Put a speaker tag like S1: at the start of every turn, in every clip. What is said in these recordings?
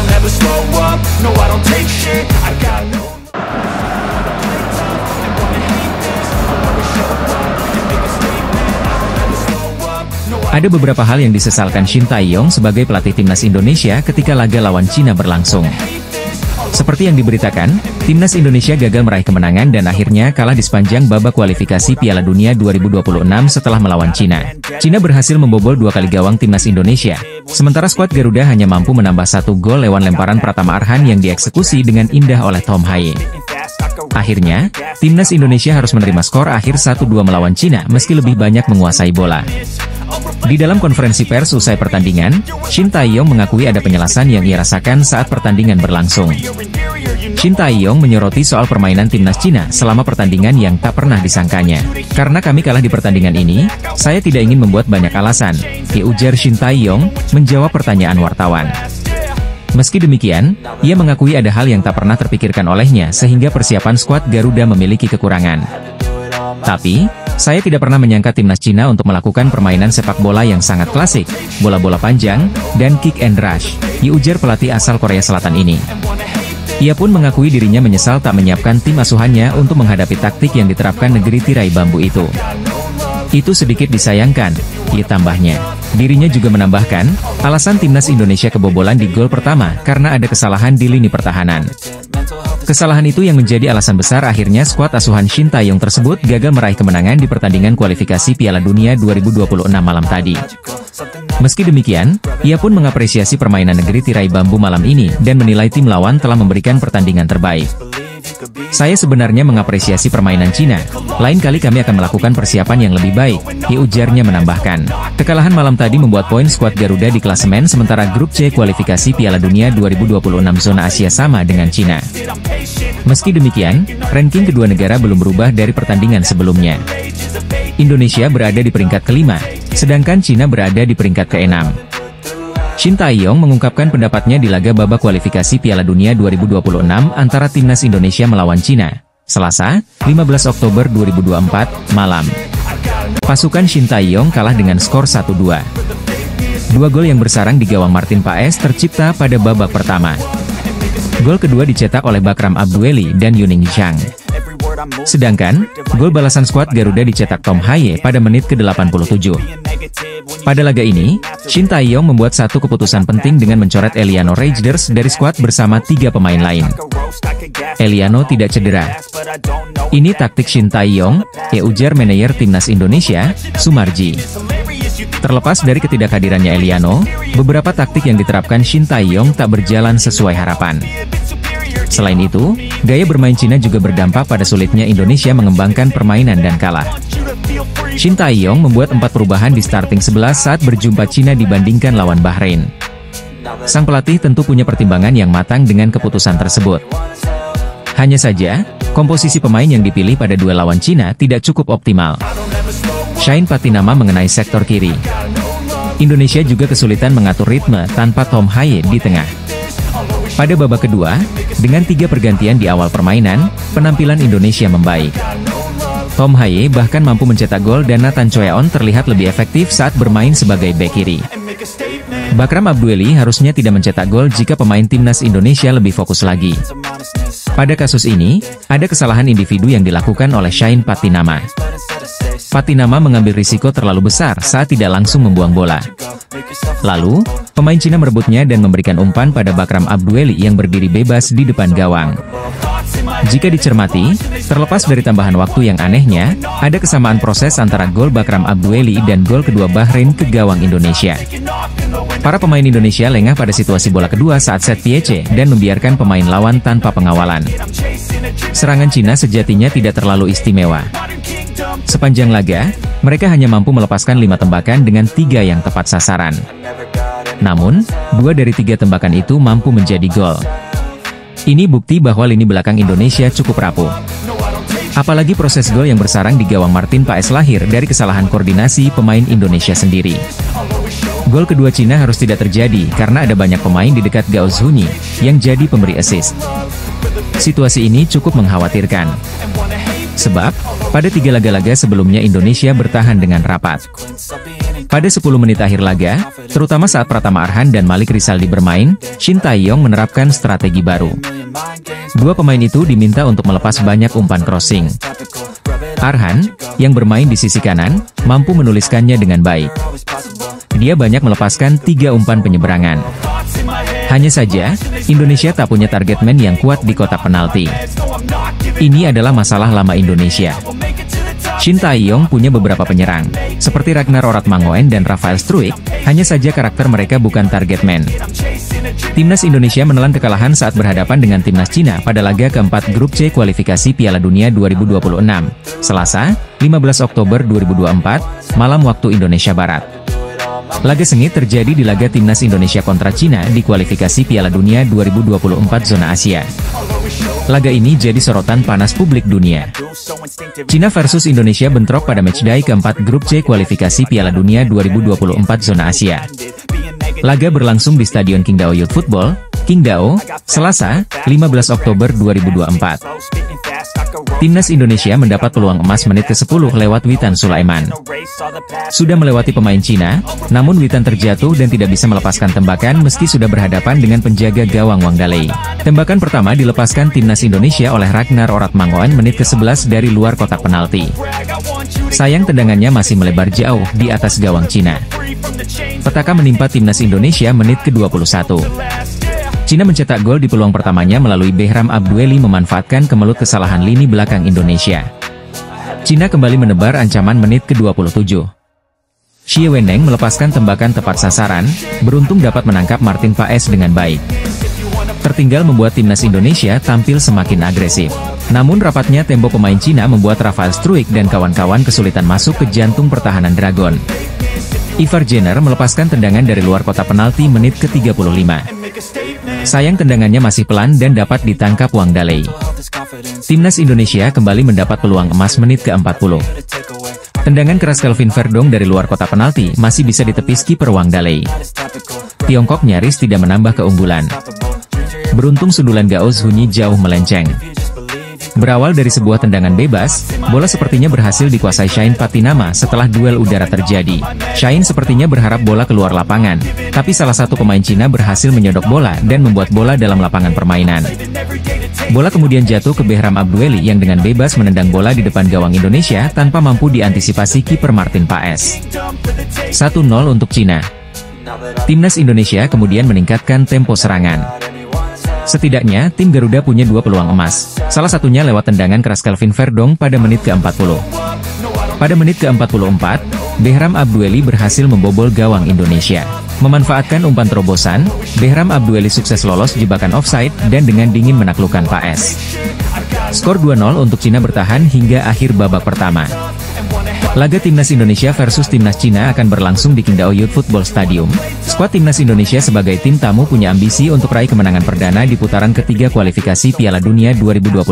S1: don't ever slow up, no I don't take shit, I got no
S2: Ada beberapa hal yang disesalkan Shin Tae-yong sebagai pelatih timnas Indonesia ketika laga lawan Cina berlangsung. Seperti yang diberitakan, timnas Indonesia gagal meraih kemenangan dan akhirnya kalah di sepanjang babak kualifikasi Piala Dunia 2026 setelah melawan Cina. Cina berhasil membobol 2 kali gawang timnas Indonesia, sementara skuad Garuda hanya mampu menambah 1 gol lewat lemparan Pratama Arhan yang dieksekusi dengan indah oleh Tom Haye. Akhirnya, timnas Indonesia harus menerima skor akhir 1-2 melawan Cina meski lebih banyak menguasai bola. Di dalam konferensi pers usai pertandingan, Shin Tae-yong mengakui ada penyelasan yang ia rasakan saat pertandingan berlangsung. Shin Tae-yong menyoroti soal permainan timnas Cina selama pertandingan yang tak pernah disangkanya. Karena kami kalah di pertandingan ini, saya tidak ingin membuat banyak alasan, ujar Shin Tae-yong menjawab pertanyaan wartawan. Meski demikian, ia mengakui ada hal yang tak pernah terpikirkan olehnya sehingga persiapan skuad Garuda memiliki kekurangan. Tapi, saya tidak pernah menyangka timnas Cina untuk melakukan permainan sepak bola yang sangat klasik, bola-bola panjang, dan kick and rush, ujar pelatih asal Korea Selatan ini. Ia pun mengakui dirinya menyesal tak menyiapkan tim asuhannya untuk menghadapi taktik yang diterapkan negeri tirai bambu itu. Itu sedikit disayangkan, ia tambahnya. Dirinya juga menambahkan, alasan timnas Indonesia kebobolan di gol pertama karena ada kesalahan di lini pertahanan. Kesalahan itu yang menjadi alasan besar akhirnya skuad asuhan Shin Tae-yong tersebut gagal meraih kemenangan di pertandingan kualifikasi Piala Dunia 2026 malam tadi. Meski demikian, ia pun mengapresiasi permainan negeri tirai bambu malam ini dan menilai tim lawan telah memberikan pertandingan terbaik. Saya sebenarnya mengapresiasi permainan Cina, lain kali kami akan melakukan persiapan yang lebih baik, ujarnya menambahkan. Kekalahan malam tadi membuat poin skuad Garuda di klasemen sementara grup C kualifikasi Piala Dunia 2026 zona Asia sama dengan Cina. Meski demikian, ranking kedua negara belum berubah dari pertandingan sebelumnya. Indonesia berada di peringkat kelima, sedangkan Cina berada di peringkat keenam. Shin Tae-yong mengungkapkan pendapatnya di laga babak kualifikasi Piala Dunia 2026 antara timnas Indonesia melawan Cina, Selasa, 15 Oktober 2024, malam. Pasukan Shin Tae-yong kalah dengan skor 1-2. 2 gol yang bersarang di gawang Martin Paes tercipta pada babak pertama. Gol kedua dicetak oleh Bakram Abdueli dan Yuning Zhang. Sedangkan, gol balasan skuad Garuda dicetak Tom Haye pada menit ke-87. Pada laga ini, Shin Tae-yong membuat satu keputusan penting dengan mencoret Eliano Reijers dari skuad bersama 3 pemain lain. Eliano tidak cedera. Ini taktik Shin Tae-yong, ujar manajer timnas Indonesia, Sumarji. Terlepas dari ketidakhadirannya Eliano, beberapa taktik yang diterapkan Shin Tae-yong tak berjalan sesuai harapan. Selain itu, gaya bermain Cina juga berdampak pada sulitnya Indonesia mengembangkan permainan dan kalah. Shin Tae-yong membuat 4 perubahan di starting 11 saat berjumpa Cina dibandingkan lawan Bahrain. Sang pelatih tentu punya pertimbangan yang matang dengan keputusan tersebut. Hanya saja, komposisi pemain yang dipilih pada duel lawan Cina tidak cukup optimal. Shain Patinama mengenai sektor kiri. Indonesia juga kesulitan mengatur ritme tanpa Tom Haye di tengah. Pada babak kedua, dengan 3 pergantian di awal permainan, penampilan Indonesia membaik. Tom Haye bahkan mampu mencetak gol dan Nathan Choeon terlihat lebih efektif saat bermain sebagai bek kiri. Bakram Abdueli harusnya tidak mencetak gol jika pemain timnas Indonesia lebih fokus lagi. Pada kasus ini, ada kesalahan individu yang dilakukan oleh Shain Patinama. Patinama mengambil risiko terlalu besar saat tidak langsung membuang bola. Lalu, pemain Cina merebutnya dan memberikan umpan pada Bakram Abdueli yang berdiri bebas di depan gawang. Jika dicermati, terlepas dari tambahan waktu yang anehnya, ada kesamaan proses antara gol Bakram Abdueli dan gol kedua Bahrain ke gawang Indonesia. Para pemain Indonesia lengah pada situasi bola kedua saat set piece dan membiarkan pemain lawan tanpa pengawalan. Serangan Cina sejatinya tidak terlalu istimewa. Sepanjang laga, mereka hanya mampu melepaskan 5 tembakan dengan 3 yang tepat sasaran. Namun, 2 dari 3 tembakan itu mampu menjadi gol. Ini bukti bahwa lini belakang Indonesia cukup rapuh. Apalagi proses gol yang bersarang di gawang Martin Paes lahir dari kesalahan koordinasi pemain Indonesia sendiri. Gol kedua Cina harus tidak terjadi karena ada banyak pemain di dekat Gao Zhuni yang jadi pemberi assist. Situasi ini cukup mengkhawatirkan. Sebab, pada 3 laga-laga sebelumnya Indonesia bertahan dengan rapat. Pada 10 menit akhir laga, terutama saat Pratama Arhan dan Malik Rizaldi bermain, Shin Tae-yong menerapkan strategi baru. Dua pemain itu diminta untuk melepas banyak umpan crossing. Arhan, yang bermain di sisi kanan, mampu menuliskannya dengan baik. Dia banyak melepaskan 3 umpan penyeberangan. Hanya saja, Indonesia tak punya target man yang kuat di kotak penalti. Ini adalah masalah lama Indonesia. Shin Tae-yong punya beberapa penyerang, seperti Ragnar Oratmangoen dan Rafael Struijk, hanya saja karakter mereka bukan target man. Timnas Indonesia menelan kekalahan saat berhadapan dengan Timnas Cina pada laga keempat Grup C kualifikasi Piala Dunia 2026, Selasa, 15 Oktober 2024, malam waktu Indonesia Barat. Laga sengit terjadi di laga Timnas Indonesia kontra Cina di kualifikasi Piala Dunia 2024 zona Asia. Laga ini jadi sorotan panas publik dunia. Cina versus Indonesia bentrok pada matchday keempat Grup C kualifikasi Piala Dunia 2024 zona Asia. Laga berlangsung di Stadion Qingdao Youth Football, Qingdao, Selasa, 15 Oktober 2024. Timnas Indonesia mendapat peluang emas menit ke-10 lewat Witan Sulaiman. Sudah melewati pemain Cina, namun Witan terjatuh dan tidak bisa melepaskan tembakan meski sudah berhadapan dengan penjaga gawang Wang Dalei. Tembakan pertama dilepaskan Timnas Indonesia oleh Ragnar Oratmangoen menit ke-11 dari luar kotak penalti. Sayang tendangannya masih melebar jauh di atas gawang Cina. Petaka menimpa Timnas Indonesia menit ke-21. Cina mencetak gol di peluang pertamanya melalui Behram Abdueli memanfaatkan kemelut kesalahan lini belakang Indonesia. Cina kembali menebar ancaman menit ke-27. Xie Weneng melepaskan tembakan tepat sasaran, beruntung dapat menangkap Martin Paes dengan baik. Tertinggal membuat Timnas Indonesia tampil semakin agresif. Namun rapatnya tembok pemain Cina membuat Rafael Struijk dan kawan-kawan kesulitan masuk ke jantung pertahanan Dragon. Ivar Jenner melepaskan tendangan dari luar kotak penalti menit ke-35. Sayang tendangannya masih pelan dan dapat ditangkap Wang Dalei. Timnas Indonesia kembali mendapat peluang emas menit ke-40. Tendangan keras Kelvin Verdong dari luar kotak penalti masih bisa ditepis kiper Wang Dalei. Tiongkok nyaris tidak menambah keunggulan. Beruntung sundulan Gao Zhunyi jauh melenceng. Berawal dari sebuah tendangan bebas, bola sepertinya berhasil dikuasai Shine Patinama setelah duel udara terjadi. Shine sepertinya berharap bola keluar lapangan, tapi salah satu pemain Cina berhasil menyodok bola dan membuat bola dalam lapangan permainan. Bola kemudian jatuh ke Behram Abdueli yang dengan bebas menendang bola di depan gawang Indonesia tanpa mampu diantisipasi kiper Martin Paes. 1-0 untuk Cina. Timnas Indonesia kemudian meningkatkan tempo serangan. Setidaknya, tim Garuda punya 2 peluang emas, salah satunya lewat tendangan keras Kelvin Verdong pada menit ke-40. Pada menit ke-44, Behram Abdueli berhasil membobol gawang Indonesia. Memanfaatkan umpan terobosan, Behram Abdueli sukses lolos jebakan offside dan dengan dingin menaklukkan Paes. Skor 2-0 untuk Cina bertahan hingga akhir babak pertama. Laga Timnas Indonesia versus Timnas Cina akan berlangsung di Qingdao Youth Football Stadium. Skuad Timnas Indonesia sebagai tim tamu punya ambisi untuk raih kemenangan perdana di putaran ketiga kualifikasi Piala Dunia 2026.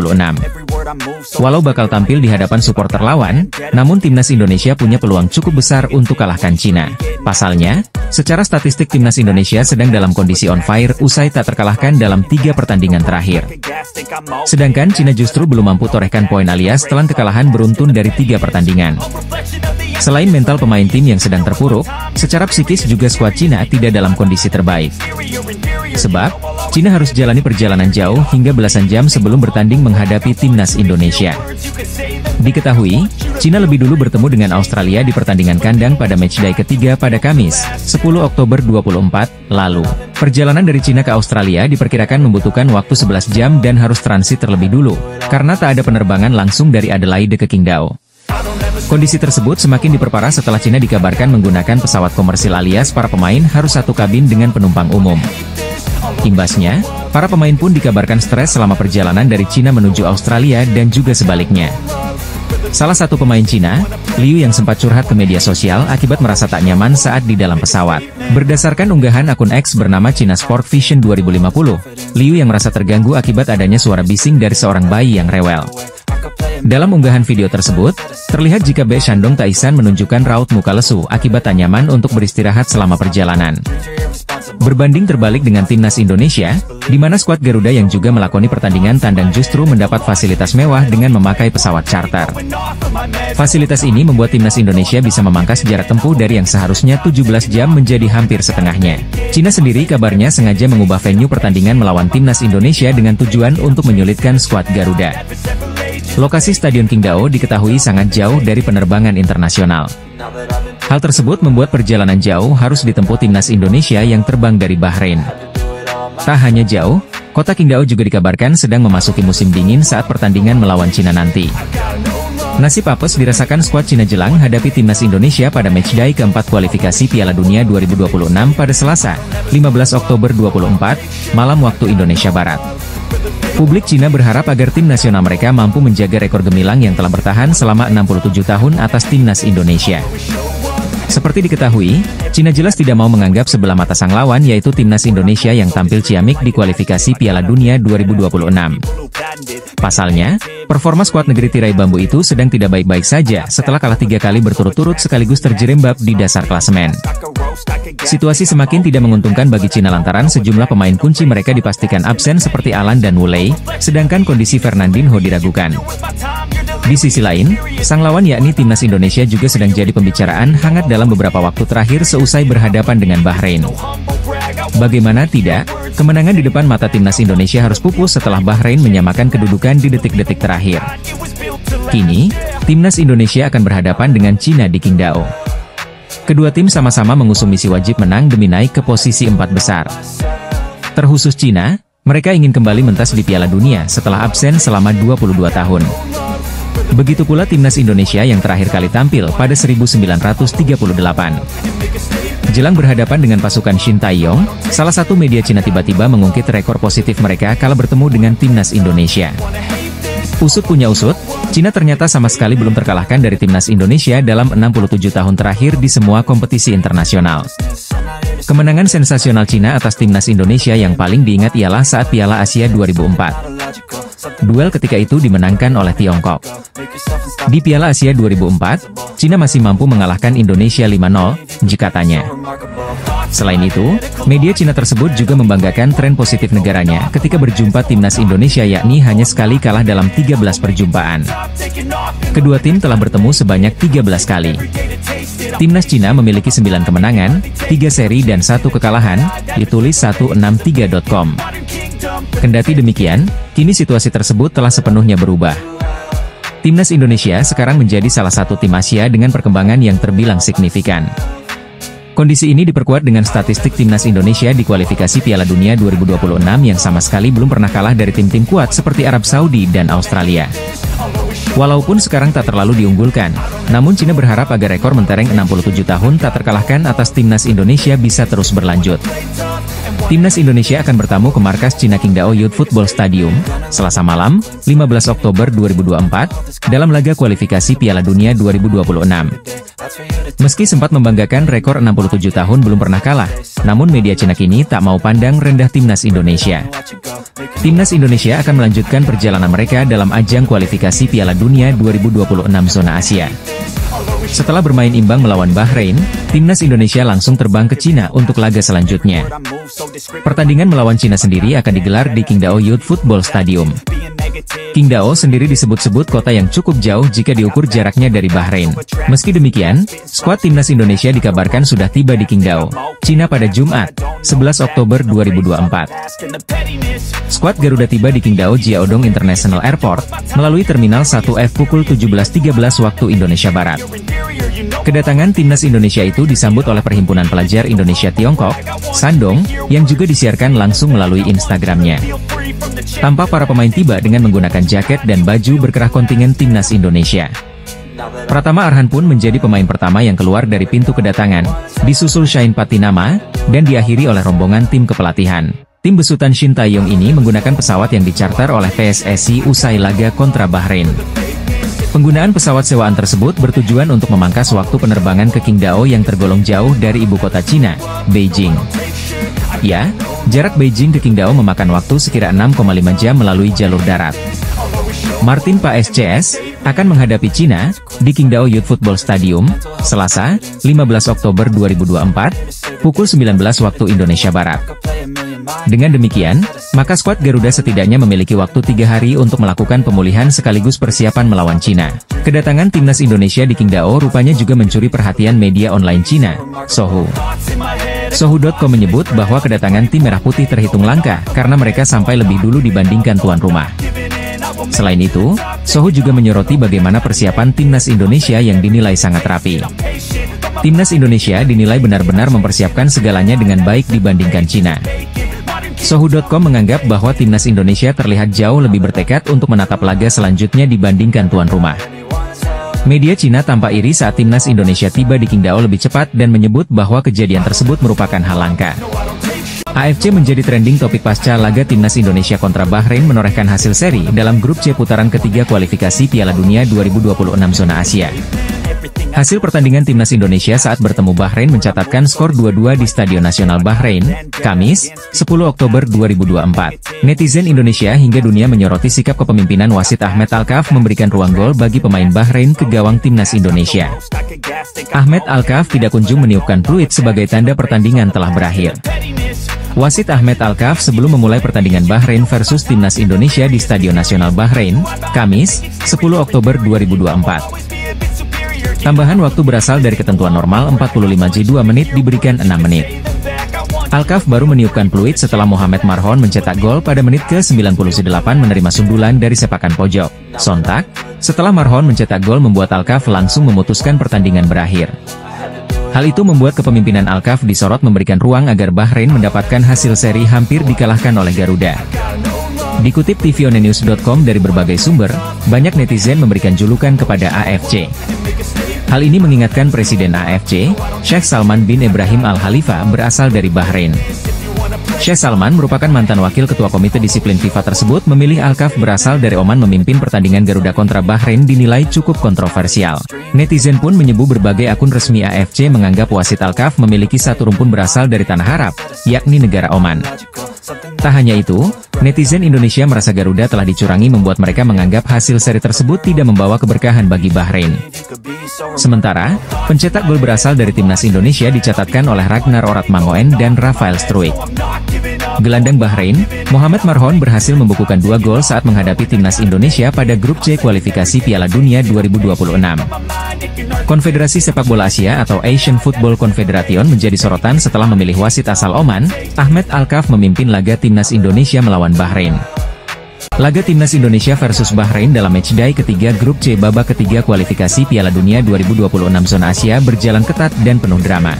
S2: Walau bakal tampil di hadapan supporter lawan, namun Timnas Indonesia punya peluang cukup besar untuk kalahkan Cina. Pasalnya, secara statistik Timnas Indonesia sedang dalam kondisi on fire usai tak terkalahkan dalam 3 pertandingan terakhir. Sedangkan Cina justru belum mampu torehkan poin alias telan kekalahan beruntun dari 3 pertandingan. Selain mental pemain tim yang sedang terpuruk, secara psikis juga skuad Cina tidak dalam kondisi terbaik. Sebab, Cina harus jalani perjalanan jauh hingga belasan jam sebelum bertanding menghadapi Timnas Indonesia. Diketahui, Cina lebih dulu bertemu dengan Australia di pertandingan kandang pada matchday ketiga pada Kamis, 10 Oktober 2024, lalu. Perjalanan dari Cina ke Australia diperkirakan membutuhkan waktu 11 jam dan harus transit terlebih dulu, karena tak ada penerbangan langsung dari Adelaide ke Qingdao. Kondisi tersebut semakin diperparah setelah Cina dikabarkan menggunakan pesawat komersil alias para pemain harus satu kabin dengan penumpang umum. Imbasnya, para pemain pun dikabarkan stres selama perjalanan dari Cina menuju Australia dan juga sebaliknya. Salah satu pemain Cina, Liu yang sempat curhat ke media sosial akibat merasa tak nyaman saat di dalam pesawat. Berdasarkan unggahan akun X bernama China Sport Vision 2050, Liu yang merasa terganggu akibat adanya suara bising dari seorang bayi yang rewel. Dalam unggahan video tersebut, terlihat jika Be Shandong Taisan menunjukkan raut muka lesu akibat tak nyaman untuk beristirahat selama perjalanan. Berbanding terbalik dengan timnas Indonesia, di mana skuad Garuda yang juga melakoni pertandingan tandang justru mendapat fasilitas mewah dengan memakai pesawat charter. Fasilitas ini membuat timnas Indonesia bisa memangkas jarak tempuh dari yang seharusnya 17 jam menjadi hampir setengahnya. Cina sendiri kabarnya sengaja mengubah venue pertandingan melawan timnas Indonesia dengan tujuan untuk menyulitkan skuad Garuda. Lokasi Stadion Qingdao diketahui sangat jauh dari penerbangan internasional. Hal tersebut membuat perjalanan jauh harus ditempuh timnas Indonesia yang terbang dari Bahrain. Tak hanya jauh, kota Qingdao juga dikabarkan sedang memasuki musim dingin saat pertandingan melawan Cina nanti. Nasib apes dirasakan skuad Cina jelang hadapi timnas Indonesia pada matchday keempat kualifikasi Piala Dunia 2026 pada Selasa, 15 Oktober 2024, malam waktu Indonesia Barat. Publik Cina berharap agar tim nasional mereka mampu menjaga rekor gemilang yang telah bertahan selama 67 tahun atas timnas Indonesia. Seperti diketahui, Cina jelas tidak mau menganggap sebelah mata sang lawan yaitu timnas Indonesia yang tampil ciamik di kualifikasi Piala Dunia 2026. Pasalnya, performa skuad negeri tirai bambu itu sedang tidak baik-baik saja setelah kalah 3 kali berturut-turut sekaligus terjerembab di dasar klasemen. Situasi semakin tidak menguntungkan bagi Cina lantaran sejumlah pemain kunci mereka dipastikan absen seperti Alan dan Wu Lei, sedangkan kondisi Fernandinho diragukan. Di sisi lain, sang lawan yakni timnas Indonesia juga sedang jadi pembicaraan hangat dalam beberapa waktu terakhir seusai berhadapan dengan Bahrain. Bagaimana tidak, kemenangan di depan mata timnas Indonesia harus pupus setelah Bahrain menyamakan kedudukan di detik-detik terakhir. Kini, timnas Indonesia akan berhadapan dengan Cina di Qingdao. Kedua tim sama-sama mengusung misi wajib menang demi naik ke posisi 4 besar. Terkhusus Cina, mereka ingin kembali mentas di Piala Dunia setelah absen selama 22 tahun. Begitu pula timnas Indonesia yang terakhir kali tampil pada 1938. Jelang berhadapan dengan pasukan Shin Tae-yong, salah satu media Cina tiba-tiba mengungkit rekor positif mereka kala bertemu dengan timnas Indonesia. Usut punya usut, Cina ternyata sama sekali belum terkalahkan dari timnas Indonesia dalam 67 tahun terakhir di semua kompetisi internasional. Kemenangan sensasional Cina atas timnas Indonesia yang paling diingat ialah saat Piala Asia 2004. Duel ketika itu dimenangkan oleh Tiongkok. Di Piala Asia 2004, Cina masih mampu mengalahkan Indonesia 5-0, katanya. Selain itu, media Cina tersebut juga membanggakan tren positif negaranya ketika berjumpa timnas Indonesia yakni hanya sekali kalah dalam 13 perjumpaan. Kedua tim telah bertemu sebanyak 13 kali. Timnas Cina memiliki 9 kemenangan, 3 seri dan 1 kekalahan, ditulis 163.com. Kendati demikian, kini situasi tersebut telah sepenuhnya berubah. Timnas Indonesia sekarang menjadi salah satu tim Asia dengan perkembangan yang terbilang signifikan. Kondisi ini diperkuat dengan statistik timnas Indonesia di kualifikasi Piala Dunia 2026 yang sama sekali belum pernah kalah dari tim-tim kuat seperti Arab Saudi dan Australia. Walaupun sekarang tak terlalu diunggulkan, namun Cina berharap agar rekor mentereng 67 tahun tak terkalahkan atas timnas Indonesia bisa terus berlanjut. Timnas Indonesia akan bertamu ke markas Cina Qingdao Youth Football Stadium, Selasa malam, 15 Oktober 2024, dalam laga kualifikasi Piala Dunia 2026. Meski sempat membanggakan rekor 67 tahun belum pernah kalah, namun media Cina kini tak mau pandang rendah timnas Indonesia. Timnas Indonesia akan melanjutkan perjalanan mereka dalam ajang kualifikasi Piala Dunia 2026 zona Asia. Setelah bermain imbang melawan Bahrain, timnas Indonesia langsung terbang ke Cina untuk laga selanjutnya. Pertandingan melawan Cina sendiri akan digelar di Qingdao Youth Football Stadium. Qingdao sendiri disebut-sebut kota yang cukup jauh jika diukur jaraknya dari Bahrain. Meski demikian, skuad timnas Indonesia dikabarkan sudah tiba di Qingdao, Cina pada Jumat, 11 Oktober 2024. Skuad Garuda tiba di Qingdao Jiaodong International Airport, melalui Terminal 1F pukul 17.13 waktu Indonesia Barat. Kedatangan timnas Indonesia itu disambut oleh Perhimpunan Pelajar Indonesia Tiongkok, Shandong, yang juga disiarkan langsung melalui Instagramnya. Tampak para pemain tiba dengan menggunakan jaket dan baju berkerah kontingen timnas Indonesia. Pratama Arhan pun menjadi pemain pertama yang keluar dari pintu kedatangan, disusul Shane Patinama, dan diakhiri oleh rombongan tim kepelatihan. Tim besutan Shin Tae-yong ini menggunakan pesawat yang dicarter oleh PSSI usai laga kontra Bahrain. Penggunaan pesawat sewaan tersebut bertujuan untuk memangkas waktu penerbangan ke Qingdao yang tergolong jauh dari ibu kota Cina, Beijing. Ya, jarak Beijing ke Qingdao memakan waktu sekira 6,5 jam melalui jalur darat. Martin PSCS akan menghadapi Cina di Qingdao Youth Football Stadium, Selasa, 15 Oktober 2024, pukul 19 waktu Indonesia Barat. Dengan demikian, maka skuad Garuda setidaknya memiliki waktu 3 hari untuk melakukan pemulihan sekaligus persiapan melawan Cina. Kedatangan timnas Indonesia di Qingdao rupanya juga mencuri perhatian media online Cina, Sohu. Sohu.com menyebut bahwa kedatangan tim Merah Putih terhitung langka karena mereka sampai lebih dulu dibandingkan tuan rumah. Selain itu, Sohu juga menyoroti bagaimana persiapan timnas Indonesia yang dinilai sangat rapi. Timnas Indonesia dinilai benar-benar mempersiapkan segalanya dengan baik dibandingkan Cina. Sohu.com menganggap bahwa timnas Indonesia terlihat jauh lebih bertekad untuk menatap laga selanjutnya dibandingkan tuan rumah. Media Cina tampak iri saat timnas Indonesia tiba di Qingdao lebih cepat dan menyebut bahwa kejadian tersebut merupakan hal langka. AFC menjadi trending topik pasca laga timnas Indonesia kontra Bahrain menorehkan hasil seri dalam grup C putaran ketiga kualifikasi Piala Dunia 2026 zona Asia. Hasil pertandingan timnas Indonesia saat bertemu Bahrain mencatatkan skor 2-2 di Stadion Nasional Bahrain, Kamis, 10 Oktober 2024. Netizen Indonesia hingga dunia menyoroti sikap kepemimpinan wasit Ahmed Alkaf memberikan ruang gol bagi pemain Bahrain ke gawang timnas Indonesia. Ahmed Alkaf tidak kunjung meniupkan peluit sebagai tanda pertandingan telah berakhir. Wasit Ahmed Alkaf sebelum memulai pertandingan Bahrain versus timnas Indonesia di Stadion Nasional Bahrain, Kamis, 10 Oktober 2024. Tambahan waktu berasal dari ketentuan normal 45J2 menit diberikan 6 menit. Alkaf baru meniupkan peluit setelah Mohamed Marhon mencetak gol pada menit ke-98 menerima sundulan dari sepakan pojok. Sontak, setelah Marhon mencetak gol membuat Alkaf langsung memutuskan pertandingan berakhir. Hal itu membuat kepemimpinan Alkaf disorot memberikan ruang agar Bahrain mendapatkan hasil seri hampir dikalahkan oleh Garuda. Dikutip tvonnews.com dari berbagai sumber, banyak netizen memberikan julukan kepada AFC. Hal ini mengingatkan Presiden AFC, Sheikh Salman bin Ibrahim Al Khalifa berasal dari Bahrain. Sheikh Salman merupakan mantan wakil ketua komite disiplin FIFA tersebut memilih Alkaf berasal dari Oman memimpin pertandingan Garuda kontra Bahrain dinilai cukup kontroversial. Netizen pun menyebut berbagai akun resmi AFC menganggap wasit Alkaf memiliki satu rumpun berasal dari tanah Arab, yakni negara Oman. Tak hanya itu, netizen Indonesia merasa Garuda telah dicurangi membuat mereka menganggap hasil seri tersebut tidak membawa keberkahan bagi Bahrain. Sementara, pencetak gol berasal dari timnas Indonesia dicatatkan oleh Ragnar Oratmangoen dan Rafael Struijk. Gelandang Bahrain, Mohamed Marhon berhasil membukukan 2 gol saat menghadapi timnas Indonesia pada grup C kualifikasi Piala Dunia 2026. Konfederasi Sepak Bola Asia atau Asian Football Confederation menjadi sorotan setelah memilih wasit asal Oman, Ahmed Alkaf memimpin laga timnas Indonesia melawan Bahrain. Laga timnas Indonesia versus Bahrain dalam matchday ketiga grup C babak ketiga kualifikasi Piala Dunia 2026 zona Asia berjalan ketat dan penuh drama.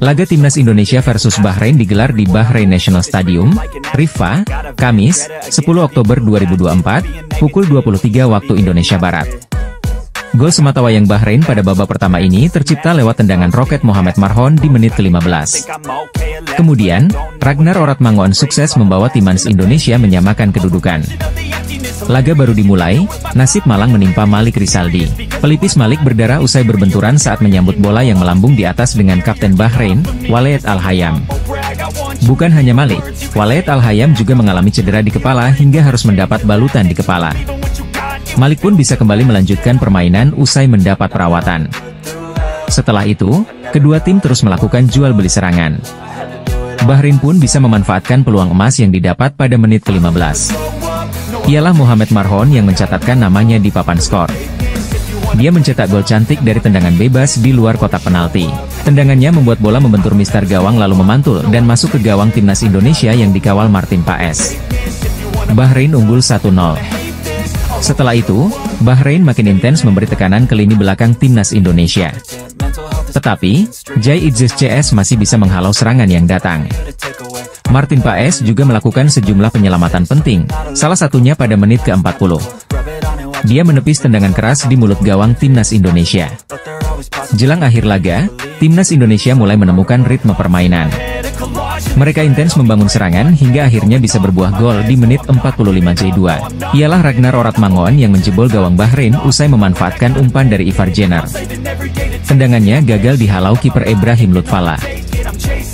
S2: Laga timnas Indonesia versus Bahrain digelar di Bahrain National Stadium, Riffa, Kamis, 10 Oktober 2024, pukul 23 waktu Indonesia Barat. Gol sematawayang Bahrain pada babak pertama ini tercipta lewat tendangan roket Mohamed Marhon di menit ke-15. Kemudian, Ragnar Oratmangoen sukses membawa timnas Indonesia menyamakan kedudukan. Laga baru dimulai, nasib malang menimpa Malik Rizaldi. Pelipis Malik berdarah usai berbenturan saat menyambut bola yang melambung di atas dengan kapten Bahrain, Waleed Al-Hayam. Bukan hanya Malik, Waleed Al-Hayam juga mengalami cedera di kepala hingga harus mendapat balutan di kepala. Malik pun bisa kembali melanjutkan permainan usai mendapat perawatan. Setelah itu, kedua tim terus melakukan jual beli serangan. Bahrain pun bisa memanfaatkan peluang emas yang didapat pada menit ke-15. Ialah Mohamed Marhon yang mencatatkan namanya di papan skor. Dia mencetak gol cantik dari tendangan bebas di luar kotak penalti. Tendangannya membuat bola membentur mistar gawang lalu memantul dan masuk ke gawang timnas Indonesia yang dikawal Martin Paes. Bahrain unggul 1-0. Setelah itu, Bahrain makin intens memberi tekanan ke lini belakang timnas Indonesia. Tetapi, Jai Idzes CS masih bisa menghalau serangan yang datang. Martin Paes juga melakukan sejumlah penyelamatan penting, salah satunya pada menit ke-40. Dia menepis tendangan keras di mulut gawang timnas Indonesia. Jelang akhir laga, timnas Indonesia mulai menemukan ritme permainan. Mereka intens membangun serangan hingga akhirnya bisa berbuah gol di menit 45J2. Ialah Ragnar Oratmangoen yang menjebol gawang Bahrain usai memanfaatkan umpan dari Ivar Jenner. Tendangannya gagal dihalau kiper Ibrahim Lutfallah.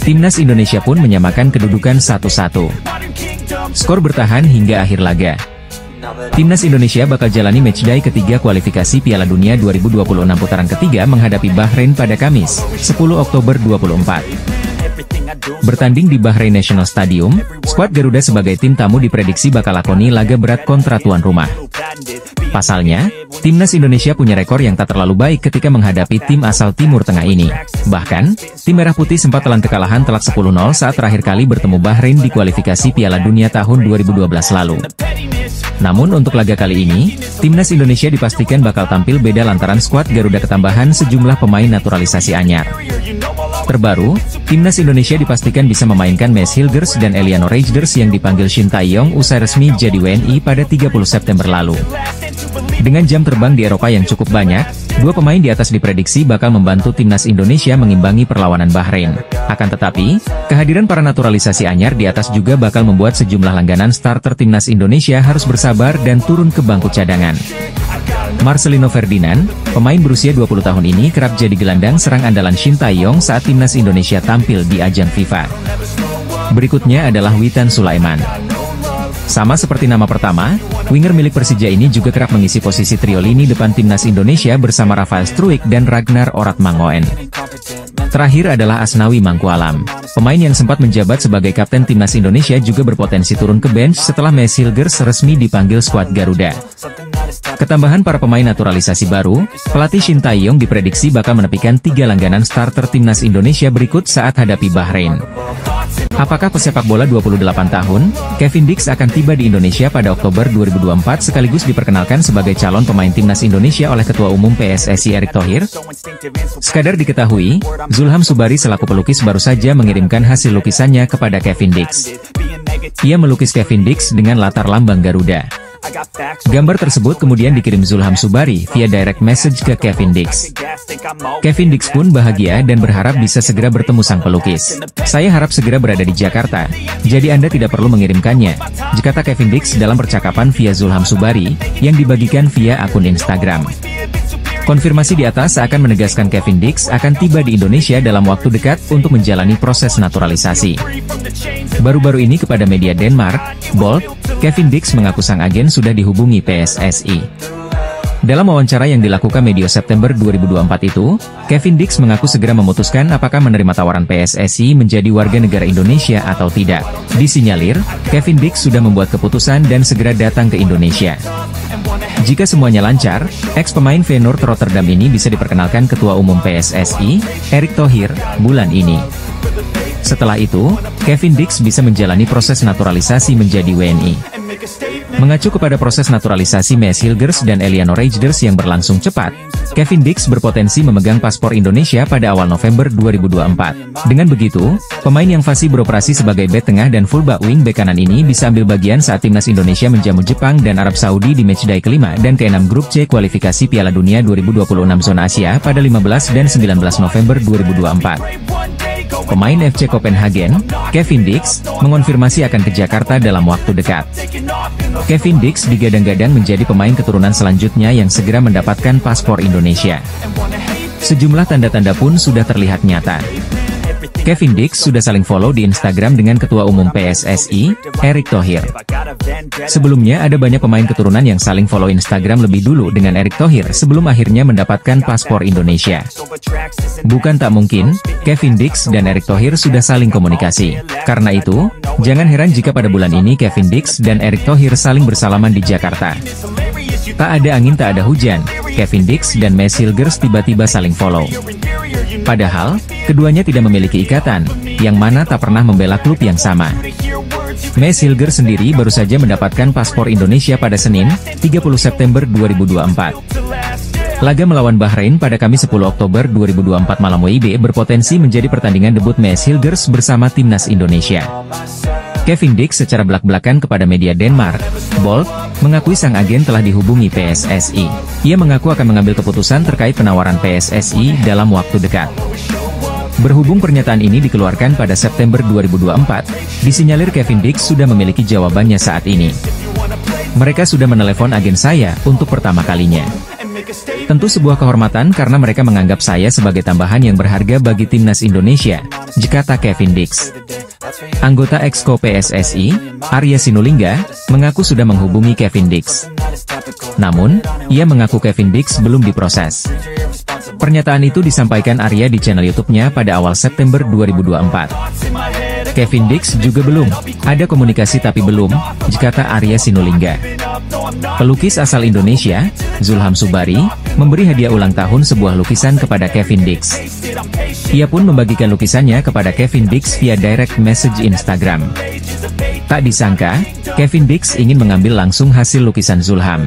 S2: Timnas Indonesia pun menyamakan kedudukan 1-1. Skor bertahan hingga akhir laga. Timnas Indonesia bakal jalani matchday ketiga kualifikasi Piala Dunia 2026 putaran ketiga menghadapi Bahrain pada Kamis, 10 Oktober 2024. Bertanding di Bahrain National Stadium, skuad Garuda sebagai tim tamu diprediksi bakal lakoni laga berat kontra tuan rumah. Pasalnya, timnas Indonesia punya rekor yang tak terlalu baik ketika menghadapi tim asal Timur Tengah ini. Bahkan, tim Merah Putih sempat telan kekalahan telak 10-0 saat terakhir kali bertemu Bahrain di kualifikasi Piala Dunia tahun 2012 lalu. Namun untuk laga kali ini, timnas Indonesia dipastikan bakal tampil beda lantaran skuad Garuda ketambahan sejumlah pemain naturalisasi anyar. Terbaru, timnas Indonesia dipastikan bisa memainkan Maes Hilgers dan Eliano Reijnders yang dipanggil Shin Tae-yong usai resmi jadi WNI pada 30 September lalu. Dengan jam terbang di Eropa yang cukup banyak, dua pemain di atas diprediksi bakal membantu timnas Indonesia mengimbangi perlawanan Bahrain. Akan tetapi, kehadiran para naturalisasi anyar di atas juga bakal membuat sejumlah langganan starter timnas Indonesia harus bersabar dan turun ke bangku cadangan. Marcelino Ferdinand, pemain berusia 20 tahun ini kerap jadi gelandang serang andalan Shin Tae-yong saat timnas Indonesia tampil di ajang FIFA. Berikutnya adalah Witan Sulaiman. Sama seperti nama pertama, winger milik Persija ini juga kerap mengisi posisi trio lini depan timnas Indonesia bersama Rafael Struijk dan Ragnar Oratmangoen. Terakhir adalah Asnawi Mangkualam. Pemain yang sempat menjabat sebagai kapten timnas Indonesia juga berpotensi turun ke bench setelah Maes Hilgers resmi dipanggil skuad Garuda. Ketambahan para pemain naturalisasi baru, pelatih Shin Tae-yong diprediksi bakal menepikan 3 langganan starter timnas Indonesia berikut saat hadapi Bahrain. Apakah pesepak bola 28 tahun, Kevin Dix akan tiba di Indonesia pada Oktober 2024 sekaligus diperkenalkan sebagai calon pemain timnas Indonesia oleh Ketua Umum PSSI Erick Thohir? Sekadar diketahui, Zulham Subari selaku pelukis baru saja mengirimkan hasil lukisannya kepada Kevin Dix. Ia melukis Kevin Dix dengan latar lambang Garuda. Gambar tersebut kemudian dikirim Zulham Subari via direct message ke Kevin Dix. Kevin Dix pun bahagia dan berharap bisa segera bertemu sang pelukis. "Saya harap segera berada di Jakarta, jadi Anda tidak perlu mengirimkannya," kata Kevin Dix dalam percakapan via Zulham Subari, yang dibagikan via akun Instagram. Konfirmasi di atas akan menegaskan Kevin Dix akan tiba di Indonesia dalam waktu dekat untuk menjalani proses naturalisasi. Baru-baru ini kepada media Denmark, Bold, Kevin Dix mengaku sang agen sudah dihubungi PSSI. Dalam wawancara yang dilakukan medio September 2024 itu, Kevin Dix mengaku segera memutuskan apakah menerima tawaran PSSI menjadi warga negara Indonesia atau tidak. Disinyalir, Kevin Dix sudah membuat keputusan dan segera datang ke Indonesia. Jika semuanya lancar, ex-pemain Feyenoord Rotterdam ini bisa diperkenalkan Ketua Umum PSSI, Erick Thohir, bulan ini. Setelah itu, Kevin Dix bisa menjalani proses naturalisasi menjadi WNI. Mengacu kepada proses naturalisasi Maes Hilgers dan Eliano Reijnders yang berlangsung cepat, Kevin Dix berpotensi memegang paspor Indonesia pada awal November 2024. Dengan begitu, pemain yang fasih beroperasi sebagai bek tengah dan fullback wing bek kanan ini bisa ambil bagian saat timnas Indonesia menjamu Jepang dan Arab Saudi di matchday kelima dan ke-6 grup C kualifikasi Piala Dunia 2026 zona Asia pada 15 dan 19 November 2024. Pemain FC Copenhagen, Kevin Dix, mengonfirmasi akan ke Jakarta dalam waktu dekat. Kevin Dix digadang-gadang menjadi pemain keturunan selanjutnya yang segera mendapatkan paspor Indonesia. Sejumlah tanda-tanda pun sudah terlihat nyata. Kevin Dix sudah saling follow di Instagram dengan Ketua Umum PSSI, Erick Thohir. Sebelumnya ada banyak pemain keturunan yang saling follow Instagram lebih dulu dengan Erick Thohir sebelum akhirnya mendapatkan paspor Indonesia. Bukan tak mungkin, Kevin Dix dan Erick Thohir sudah saling komunikasi. Karena itu, jangan heran jika pada bulan ini Kevin Dix dan Erick Thohir saling bersalaman di Jakarta. Tak ada angin tak ada hujan, Kevin Dix dan Maes Hilgers tiba-tiba saling follow. Padahal, keduanya tidak memiliki ikatan, yang mana tak pernah membela klub yang sama. Maes Hilgers sendiri baru saja mendapatkan paspor Indonesia pada Senin, 30 September 2024. Laga melawan Bahrain pada Kamis 10 Oktober 2024 malam WIB berpotensi menjadi pertandingan debut Maes Hilgers bersama timnas Indonesia. Kevin Dix secara belak-belakan kepada media Denmark, Bold, mengakui sang agen telah dihubungi PSSI. Ia mengaku akan mengambil keputusan terkait penawaran PSSI dalam waktu dekat. Berhubung pernyataan ini dikeluarkan pada September 2024, disinyalir Kevin Dix sudah memiliki jawabannya saat ini. "Mereka sudah menelepon agen saya untuk pertama kalinya. Tentu sebuah kehormatan karena mereka menganggap saya sebagai tambahan yang berharga bagi timnas Indonesia," kata Kevin Dix. Anggota Exco PSSI, Arya Sinulinga, mengaku sudah menghubungi Kevin Dix. Namun, ia mengaku Kevin Dix belum diproses. Pernyataan itu disampaikan Arya di channel YouTube-nya pada awal September 2024. Kevin Dix juga belum. Ada komunikasi tapi belum, kata Arya Sinulinga. Pelukis asal Indonesia, Zulham Subari, memberi hadiah ulang tahun sebuah lukisan kepada Kevin Dix. Ia pun membagikan lukisannya kepada Kevin Dix via direct message Instagram. Tak disangka, Kevin Dix ingin mengambil langsung hasil lukisan Zulham.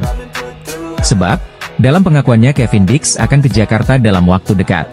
S2: Sebab, dalam pengakuannya Kevin Dix akan ke Jakarta dalam waktu dekat.